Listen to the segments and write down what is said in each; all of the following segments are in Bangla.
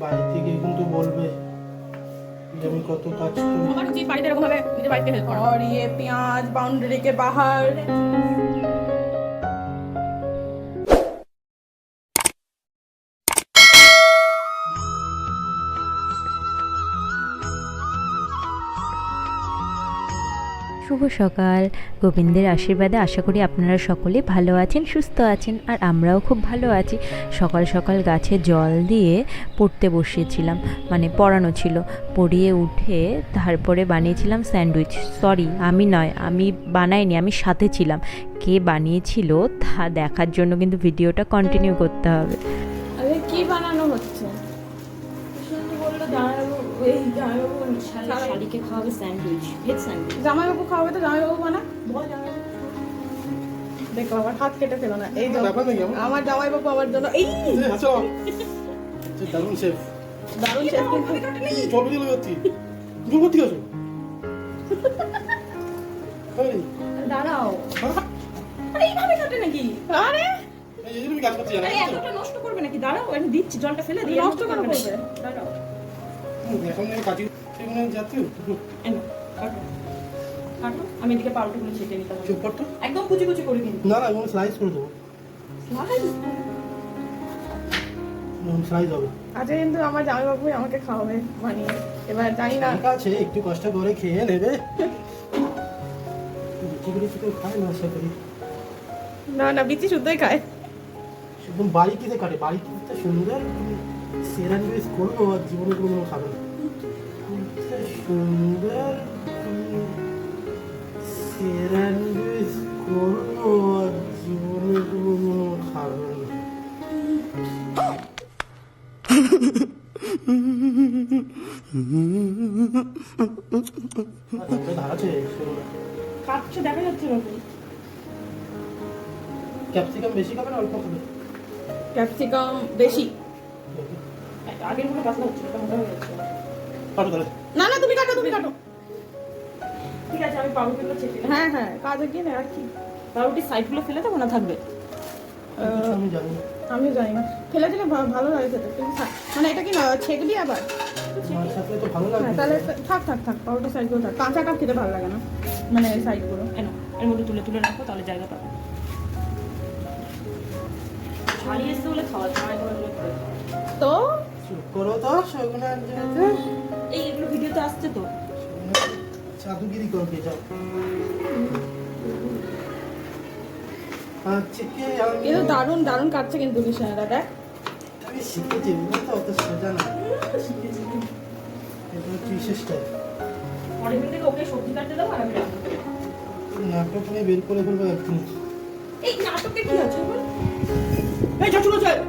বাড়ি থেকে কিন্তু বলবে যে আমি কত কাজ করি। আমার উচিত বাড়িতে এরকম ভাবে নিজের বাড়িতে হেল্প করা। और ये प्याज बाउंड्री के बाहर। শুভ সকাল। গোবিন্দের আশীর্বাদে আশা করি আপনারা সকলে ভালো আছেন, সুস্থ আছেন, আর আমরাও খুব ভালো আছি। সকাল সকাল গাছে জল দিয়ে পড়তে বসিয়েছিলাম, মানে পড়ানো ছিল। পড়িয়ে উঠে তারপরে বানিয়েছিলাম স্যান্ডউইচ। সরি, আমি নয়, আমি বানাইনি, আমি সাথে ছিলাম। কে বানিয়েছিল তা দেখার জন্য কিন্তু ভিডিওটা কন্টিনিউ করতে হবে। আরে কি বানানো হচ্ছে? বললো শালিকে খাওয়াবে স্যান্ডউইচ, ভেজ স্যান্ডউইচ। জামাইবাবু খাওয়াবে তো জামাইবাবু বানা। দেখো আমার হাত কেটে ফেলো না। এই আমার জামাইবাবু আমার জন্য এই দারুণ শেফ, দারুণ শেফ। কিন্তু চল দিল যাচ্ছি তুমি করতে গেছো। দাঁড়াও, আরে এইভাবে কাটে নাকি? আরে এই তুমি কাজ করতে জানো? আরে এতটা নষ্ট করবে নাকি? দাঁড়াও, আমি দিচ্ছি, জলটা ফেলে দিই। নষ্ট কেন করবে? দাঁড়াও, এখন আমি কাটি সেগুলো যাচ্ছি। এনো কাটো কাটো। আমি এদিকে পাউরুটিগুলো ছেঁকে নিতে হবে। চুপ করতো একদম কুচি কুচি করে কিন্তু। না না, এগুলো স্লাইস করে দেবো। স্লাইস হবে। আচ্ছা, কিন্তু আমার জামাইবাবুই আমাকে খাওয়াবে বানিয়ে। এবার জানি না, ঠিক আছে, একটু কষ্ট করে খেয়ে নেবে। বিচি করে খায় না আশা করি। না না, বিচি শুদ্ধই খায়। একদম বাড়িতে কাটে, বাড়িতে সুন্দর স্যান্ডউইচ করবো আর জীবনে কোনো খাবে না। সুন্দর স্যান্ডউইচ করবো আর জীবনে কোনো খাবে না। আছে খাচ্ছে দেখা যাচ্ছে বাবু। ক্যাপসিকাম বেশি খাবে না অল্প খাবে? ক্যাপসিকাম বেশি। আগের মতো পাতলা হচ্ছে, এটা মোটা হয়ে যাচ্ছে। কাটো তাহলে। না না, তুমি কাটো, তুমি কাটো। ঠিক আছে, আমি পাউরুটিগুলো ছেঁকে নিই। হ্যাঁ হ্যাঁ, কাজে গিয়ে না আর কি। পাউরুটির সাইডগুলো ফেলে দেবো না থাকবে? আমি জানি না, আমিও জানি না। ফেলে দিলে ভালো লাগে খেতে, কিন্তু মানে এটা কি না ছেঁকবি আবার? আমার সাথে তো ভালো হ্যাঁ, লাগবে। তাহলে থাক থাক থাক, পাউরুটির সাইডগুলো থাক। কাঁচাটা খেতে ভালো লাগে না, মানে সাইডগুলো। এনো, এর মধ্যে তুলে তুলে রাখো, তাহলে জায়গা পাবে। ছাড়িয়ে এসে বলে খাওয়া যায় তো। চুপ করো তো, সেগুলো এই এগুলো ভিডিওতে আসছে তো। জাদুগিরি করো কে যাও। আচ্ছা, কে কিন্তু দারুণ দারুণ কাটছে কিন্তু বিছানাটা, দেখ। আমি শিখেছি, এগুলো তো অত সোজা না। এটা হচ্ছে বিশেষটাই। পরের দিন থেকে ওকে সবজি কাটতে দাও আর আমি রান্না করি। নাটক নিয়ে বের করে ফেলবো একদম। এই নাটকে কি আছে বল? এই যা চলে যায়।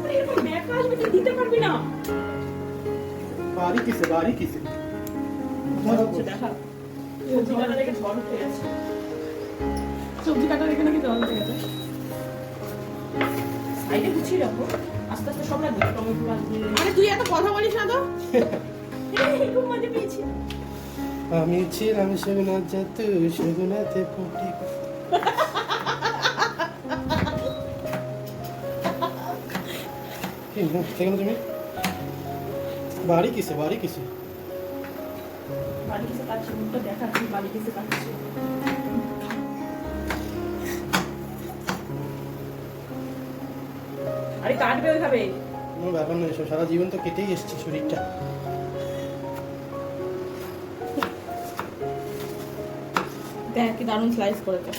আরে এরকম দেখা আসবে, তুই দিতে পারবি না। বাড়ি কিসে, বাড়ি কিসে? দেখা সবজি কাটা রেখে জল উঠে গেছে। সবজি কাটা রেখে নাকি জল উঠে গেছে। সাইডে গুছিয়ে রাখো, আস্তে আস্তে সব লাগবে। টমেটো লাগবে। আরে তুই এত কথা বলিস না তো। খুব মজা পেয়েছি। আমি ছিলাম সেগুনা জাতু, সেগুনাতে ফুটি। সেখানে তুমি বাড়ি কিসে, বাড়ি কিসে? বাড়ি কিসে কাটছি, মুখটা দেখাচ্ছি বাড়ি কিসে কাটছি। আরে কাটবে ওইভাবে। কোনো ব্যাপার নয়, এসব সারা জীবন তো কেটেই এসছে শরীরটা। দেখ কি দারুণ স্লাইস করেছে।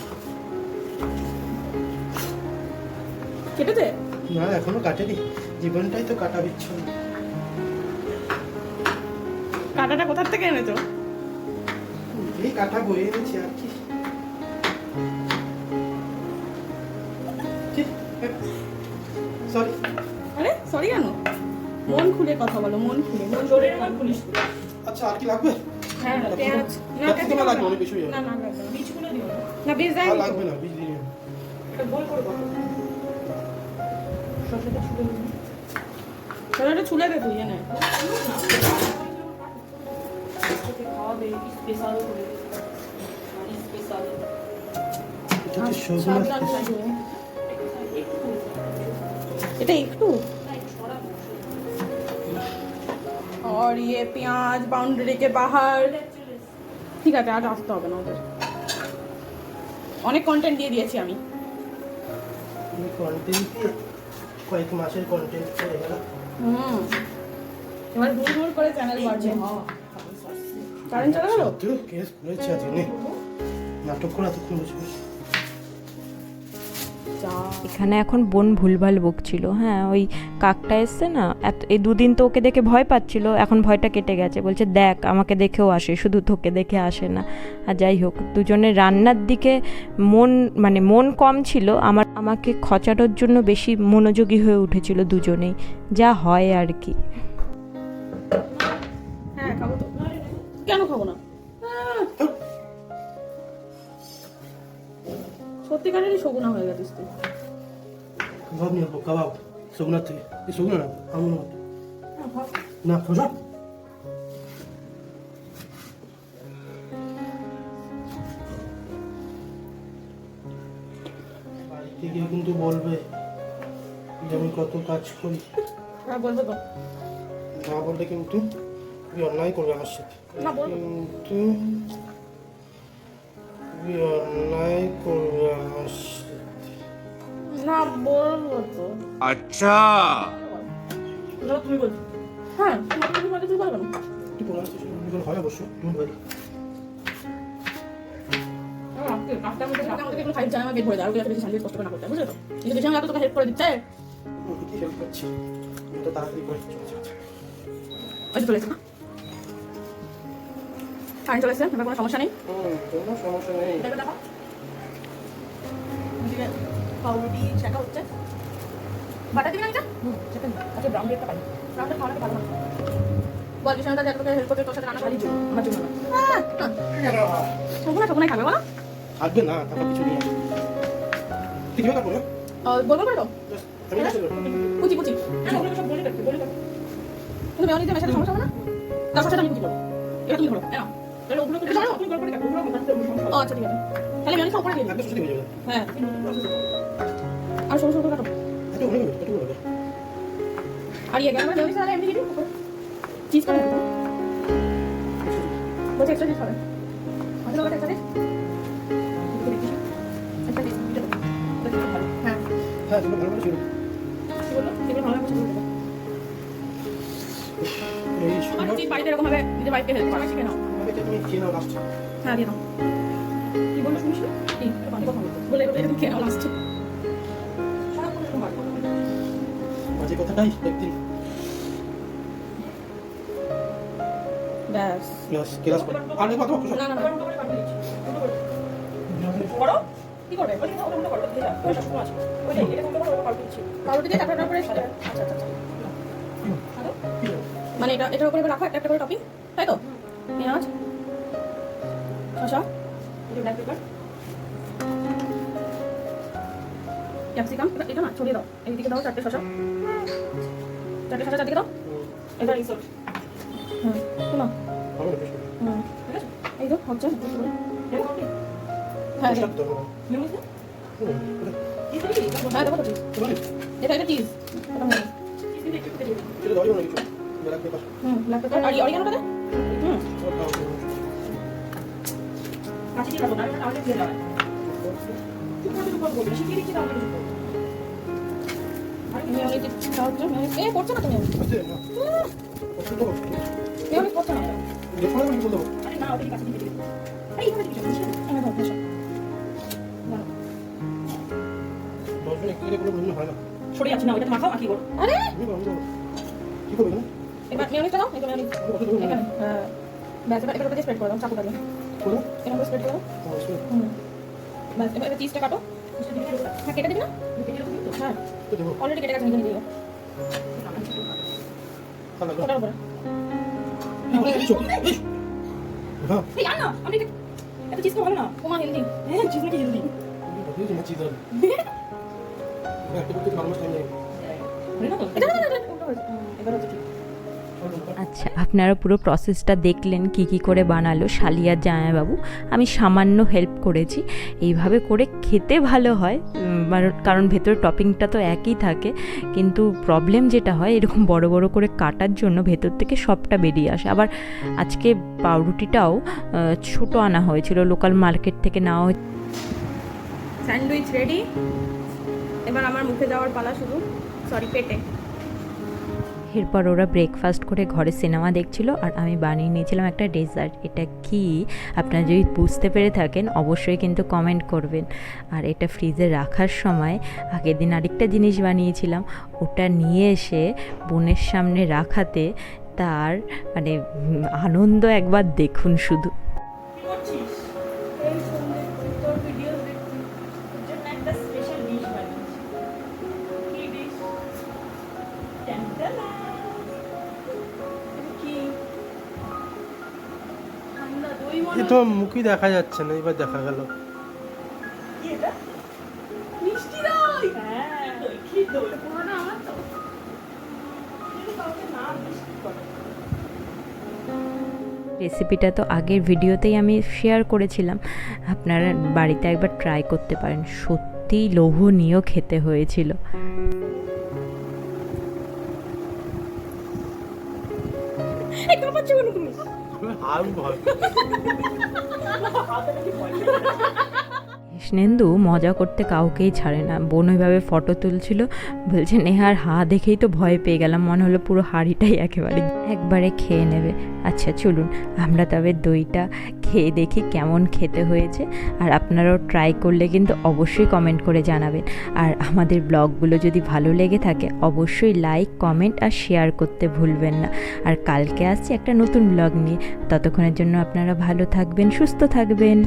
কেটেছে? না, এখনো কাটেনি, জীবনটাই তো কাটা বিচ্ছন্ন। কাটাটা কোথা থেকে এনেছো? এই কাটা বয়ে এনেছি আর কি। সরি। আরে সরি কেন? মন খুলে কথা বলো, মন খুলে। মন জোরের মন খুলিস। আচ্ছা, আর কি লাগবে? হ্যাঁ, পেঁয়াজ না, ক্যাপসিকাম লাগবে অনেক বেশি। না না লাগবে না, বীজগুলো দিও না। না, বীজ দেয় আর না। লাগবে না, বীজ দিয়ে এটা গোল করে বলো। শসাটা ছুলে দে। শসাটা ছুলে দে তুই, এনে খাওয়াবে স্পেশাল করে। স্পেশাল এটা হচ্ছে সজনা। এটা একটু और ये प्याज बाउंड्री के बाहर ঠিক আছে আর আসতে হবে না ওদের অনেক কন্টেন্ট দিয়ে দিয়েছি আমি এই কন্টেন্টে কয়েক মাসের কন্টেন্ট হয়ে গেল। এবার ভুল ভুল করে চ্যানেল বাড়ছে কারেন্ট চলে গেল কেউ কেস করেছে আজকে নাটক করে এতক্ষণ বসে বসে। এখানে এখন বোন ভুলভাল বকছিল। হ্যাঁ, ওই কাকটা এসছে না, এই দুদিন তো ওকে দেখে ভয় পাচ্ছিল, এখন ভয়টা কেটে গেছে। বলছে দেখ আমাকে দেখেও আসে, শুধু তোকে দেখে আসে না। আর যাই হোক, দুজনের রান্নার দিকে মন কম ছিল, আমাকে খচানোর জন্য বেশি মনোযোগী হয়ে উঠেছিল দুজনেই, যা হয় আর কি। হ্যাঁ খাবো তো, কেন খাবো না? সত্যিকারেরই শগুনা হয়ে গেছিস তুই। কাবাব নিয়ে আসবো, কাবাব সগুনার থেকে। এই সগুনা না আমি না খোঁজা। বাড়িতে গিয়ে কিন্তু বলবে যে আমি কত কাজ করি। হ্যাঁ বলবো তো। না বললে কিন্তু তুই অন্যায় করবে আমার সাথে। না বলবো। কিন্তু তুই অন্যায় করবে আমার সাথে। না বলবো তো। अच्छा তুমি বলছো। হ্যাঁ তুমি বলতে তুই বলবে না। তুই কোনো কিছু হয় অবশ্য তুমি বলি। আমাকে ফাইভ জানা বের করে দাও, বেশি স্যান্ডউইচ কষ্ট করে না করতে, বুঝলে তো? কিন্তু বেশি এত তোকে হেল্প করে দিচ্ছে। কি হেল্প করছি আমি তো তাড়াতাড়ি করে ওই চলে এসে কারেন্ট চলে এসে, এবার কোনো সমস্যা নেই। কোনো সমস্যা নেই। দেখো দেখো এদিকে পাউরুটি শেখা হচ্ছে। বাটা দিবি না এটা? আচ্ছা ব্রাউন ব্রেডটা পাই, ব্রাউনটা খাওয়ানো ভালো না। বল বিশাল দাদা তোকে হেল্প করতে তোর সাথে রান্না খালি জন্য আমার জন্য সবগুলো খাবে বলো? থাকবে না, তারপর কিছু নেই। তুই কিভাবে করবো? বলবো করে তো আমি কাছে করবো। কুচি কুচি সব বলে রাখতে তুমি মেয়নিজে মেশাতে সমস্যা হবে না? তার সাথে আমি কুচি করবো, এটা তুমি করো না তাহলে ওগুলো করে দাও, তুমি করে কাটো, ওগুলো ও আচ্ছা ঠিক আছে, তাহলে মেয়নিজটা উপরে দিয়ে দিই। একদম সুস্থ হয়ে যাবে। হ্যাঁ আর সরু সরু করে কাটো। এটা অনেক হবে, এটা হবে। আর ইয়ে গেল মেয়নিজ তাহলে এমনি দিবি চিজ করে দেবো, বলছি এক্সট্রা চিজ খাবে আচ্ছা লোক একটা দিস একটা দিস হ্যাঁ হ্যাঁ তুমি ভালো করে শুরু। কি বললো তুমি ভালো করে শুরু করো। এই তোমার শুরু উচিত বাড়িতে এরকম ভাবে নিজের বাড়িতে হেল্প করা শিখে নাও। আমি তো তুমি খেয়ে নাও লাস্ট। হ্যাঁ দিয়ে নাও। কি বললো শুনিস কি পানি কথা বলে এরকম খেয়ে নাও লাস্ট। মাঝে কথাটাই একদিন ব্যাস ক্লাস ক্লাস করে আর এই কথা বলছো না না না করো কি করবে ওই ওটা করো দিয়ে দাও ওই সব আছে ওই এটা কোনটা করো পাউরুটি দিচ্ছি পাউরুটি দিয়ে তারপর করে আচ্ছা আচ্ছা আচ্ছা হ্যালো মানে এটার উপরে রাখো একটা করে টপিং তাই তো পেঁয়াজ শসা এটা ব্ল্যাক পেপার ক্যাপসিকাম এটা না ছড়িয়ে দাও এইদিকে দাও চারটে শসা চারদিকে দাও এটা ইনসার্ট শোনো ঠিক আছে এই তো হচ্ছে হ্যাঁ হ্যাঁ দেখো তো চিজ এটা চিজ ব্ল্যাক পেপার আর অরিগানোটা দে আচ্ছা ঠিক আছে না আগে দিয়ে দাও এ করছো না তুমি করছো না আরে না ওই কাছে দিতে এই করে দিচ্ছি আমি ধরতে সব সরে যাচ্ছে না ওইটা মাখাও আর কি করো আরে এবার মেয়োনিজটা দাও এটা মেয়োনিজ এখানে হ্যাঁ ব্যাস এবার এটা স্প্রেড করে দাও চাকুটা দিয়ে এরকম করে স্প্রেড করে দাও ব্যাস এবার চিজটা কাটো হ্যাঁ কেটে দিবি না হ্যাঁ অলরেডি কেটে গেছে নিজে দিও ওটার উপরে এই আনা আমি এত চিজ তো ভালো না তোমার হেলদি হ্যাঁ চিজ নাকি হেলদি এটা না এবার হচ্ছে ঠিক আচ্ছা, আপনারা পুরো প্রসেসটা দেখলেন কি কি করে বানালো শালিয়ার জামাইবাবু। আমি সামান্য হেল্প করেছি। এইভাবে করে খেতে ভালো হয়, কারণ ভেতরে টপিংটা তো একই থাকে, কিন্তু প্রবলেম যেটা হয় এরকম বড় বড় করে কাটার জন্য ভেতর থেকে সবটা বেরিয়ে আসে। আবার আজকে পাউরুটিটাও ছোট আনা হয়েছিল, লোকাল মার্কেট থেকে নেওয়া হয়েছিল। স্যান্ডউইচ রেডি, এবার আমার মুখে যাওয়ার পালা শুধু, সরি পেটে। এরপর ওরা ব্রেকফাস্ট করে ঘরে সিনেমা দেখছিল, আর আমি বানিয়ে নিয়েছিলাম একটা ডেজার্ট। এটা কি আপনারা যদি বুঝতে পেরে থাকেন অবশ্যই কিন্তু কমেন্ট করবেন। আর এটা ফ্রিজে রাখার সময় আগের দিন আরেকটা জিনিস বানিয়েছিলাম, ওটা নিয়ে এসে বোনের সামনে রাখাতে তার মানে আনন্দ একবার দেখুন শুধু। কি করছিস? এই শুনলে তোর ভিডিও দেখছি, তোর জন্য একটা স্পেশাল ডিশ বানিয়েছি। কি ডিশ? ট্যান্টালা। কি? ঠান্ডা দই মনে এ তোমার মুখই দেখা যাচ্ছে না, এবার দেখা গেল। কি এটা? মিষ্টি দই। হ্যাঁ, দই কি দই? পুরোটা আমার তো। যদি কাউকে না মিষ্টি করে। রেসিপিটা তো আগের ভিডিওতেই আমি শেয়ার করেছিলাম, আপনারা বাড়িতে একবার ট্রাই করতে পারেন। সত্যিই লোভনীয় খেতে হয়েছিল। এই কাঁপাচ্ছ কেন তুমি? আর ভয়। হাতে নাকি ভয়। কৃষ্ণেন্দু মজা করতে কাউকেই ছাড়ে না। বোন ওইভাবে ফটো তুলছিল, বলছে নেহার হা দেখেই তো ভয় পেয়ে গেলাম, মনে হলো পুরো হাঁড়িটাই একবারে খেয়ে নেবে। আচ্ছা চলুন আমরা তবে দইটা খেয়ে দেখি কেমন খেতে হয়েছে, আর আপনারাও ট্রাই করলে কিন্তু অবশ্যই কমেন্ট করে জানাবেন। আর আমাদের ব্লগগুলো যদি ভালো লেগে থাকে অবশ্যই লাইক, কমেন্ট আর শেয়ার করতে ভুলবেন না। আর কালকে আসছি একটা নতুন ব্লগ নিয়ে, ততক্ষণের জন্য আপনারা ভালো থাকবেন, সুস্থ থাকবেন।